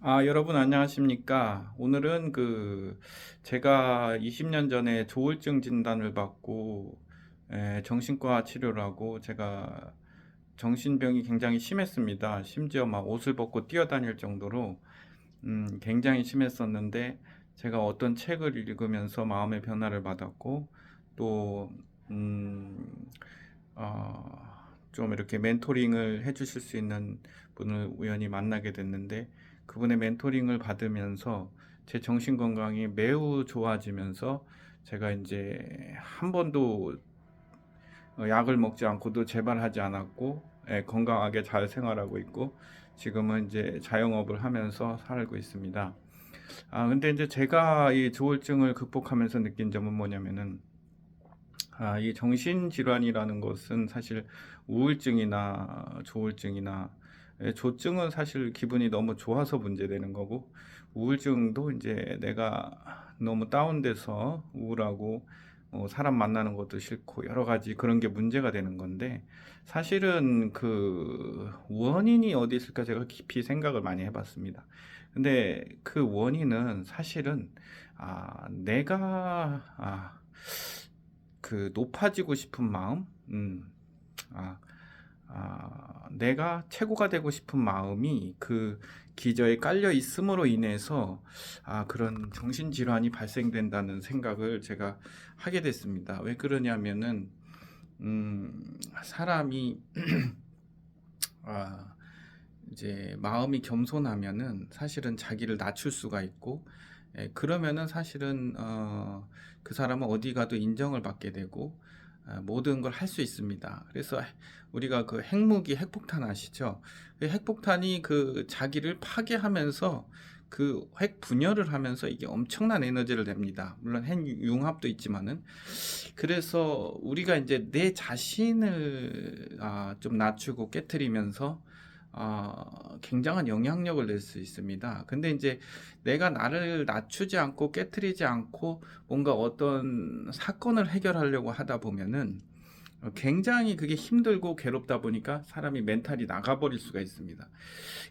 여러분 안녕하십니까? 오늘은 제가 20년 전에 조울증 진단을 받고 정신과 치료를 하고 제가 정신병이 굉장히 심했습니다. 심지어 막 옷을 벗고 뛰어다닐 정도로 굉장히 심했었는데 제가 어떤 책을 읽으면서 마음의 변화를 받았고 또 음, 좀 이렇게 멘토링을 해주실 수 있는 분을 우연히 만나게 됐는데 그분의 멘토링을 받으면서 제 정신 건강이 매우 좋아지면서 제가 이제 한 번도 약을 먹지 않고도 재발하지 않았고 건강하게 잘 생활하고 있고 지금은 이제 자영업을 하면서 살고 있습니다. 근데 이제 제가 이 조울증을 극복하면서 느낀 점은 뭐냐면은 이 정신질환이라는 것은 사실 우울증이나 조울증이나 조증은 사실 기분이 너무 좋아서 문제되는 거고 우울증도 이제 내가 너무 다운돼서 우울하고 사람 만나는 것도 싫고 여러 가지 그런 게 문제가 되는 건데 사실은 그 원인이 어디 있을까 제가 깊이 생각을 많이 해봤습니다. 근데 그 원인은 사실은 내가 높아지고 싶은 마음, 아, 내가 최고가 되고 싶은 마음이 그 기저에 깔려 있음으로 인해서 그런 정신질환이 발생된다는 생각을 제가 하게 됐습니다. 왜 그러냐면은, 사람이, 아, 이제 마음이 겸손하면은 사실은 자기를 낮출 수가 있고, 그러면은 사실은 그 사람은 어디 가도 인정을 받게 되고 모든 걸 할 수 있습니다. 그래서 우리가 그 핵무기 핵폭탄 아시죠? 그 핵폭탄이 그 자기를 파괴하면서 그 핵 분열을 하면서 이게 엄청난 에너지를 냅니다. 물론 핵 융합도 있지만은 그래서 우리가 이제 내 자신을 좀 낮추고 깨트리면서 굉장한 영향력을 낼 수 있습니다. 근데 이제 내가 나를 낮추지 않고 깨트리지 않고 뭔가 어떤 사건을 해결하려고 하다 보면은 굉장히 그게 힘들고 괴롭다 보니까 사람이 멘탈이 나가버릴 수가 있습니다.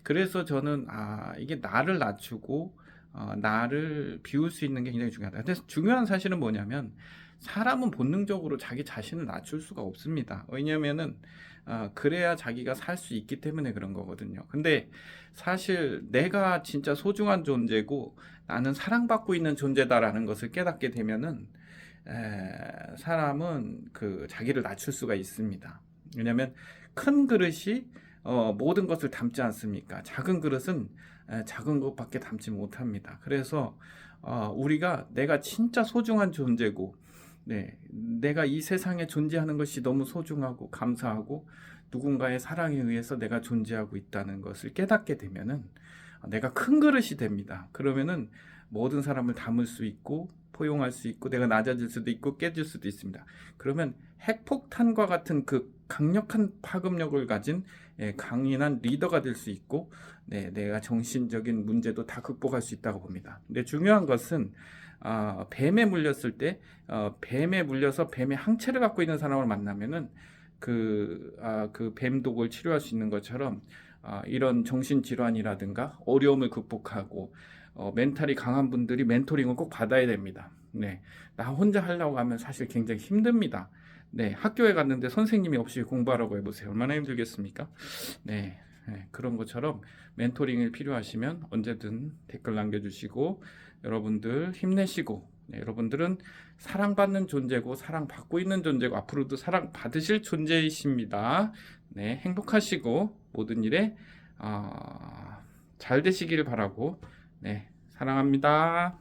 그래서 저는 이게 나를 낮추고 나를 비울 수 있는 게 굉장히 중요하다. 근데 중요한 사실은 뭐냐면 사람은 본능적으로 자기 자신을 낮출 수가 없습니다. 왜냐면은 그래야 자기가 살 수 있기 때문에 그런 거거든요. 근데 사실 내가 진짜 소중한 존재고 나는 사랑받고 있는 존재다라는 것을 깨닫게 되면은 사람은 그 자기를 낮출 수가 있습니다. 왜냐하면 큰 그릇이 모든 것을 담지 않습니까? 작은 그릇은 작은 것밖에 담지 못합니다. 그래서 우리가 내가 진짜 소중한 존재고, 네, 내가 이 세상에 존재하는 것이 너무 소중하고 감사하고 누군가의 사랑에 의해서 내가 존재하고 있다는 것을 깨닫게 되면은 내가 큰 그릇이 됩니다. 그러면은 모든 사람을 담을 수 있고 포용할 수 있고 내가 낮아질 수도 있고 깨질 수도 있습니다. 그러면 핵폭탄과 같은 그 강력한 파급력을 가진 강인한 리더가 될 수 있고 내가 정신적인 문제도 다 극복할 수 있다고 봅니다. 근데 중요한 것은 뱀에 물렸을 때 뱀에 물려서 뱀의 항체를 갖고 있는 사람을 만나면은 그 뱀독을 치료할 수 있는 것처럼 이런 정신질환이라든가 어려움을 극복하고 멘탈이 강한 분들이 멘토링을 꼭 받아야 됩니다. 네, 나 혼자 하려고 하면 사실 굉장히 힘듭니다. 네, 학교에 갔는데 선생님이 없이 공부하라고 해보세요. 얼마나 힘들겠습니까? 네, 그런 것처럼 멘토링이 필요하시면 언제든 댓글 남겨주시고 여러분들 힘내시고 여러분들은 사랑받는 존재고 사랑받고 있는 존재고 앞으로도 사랑받으실 존재이십니다. 네, 행복하시고 모든 일에 잘 되시기를 바라고 네, 사랑합니다.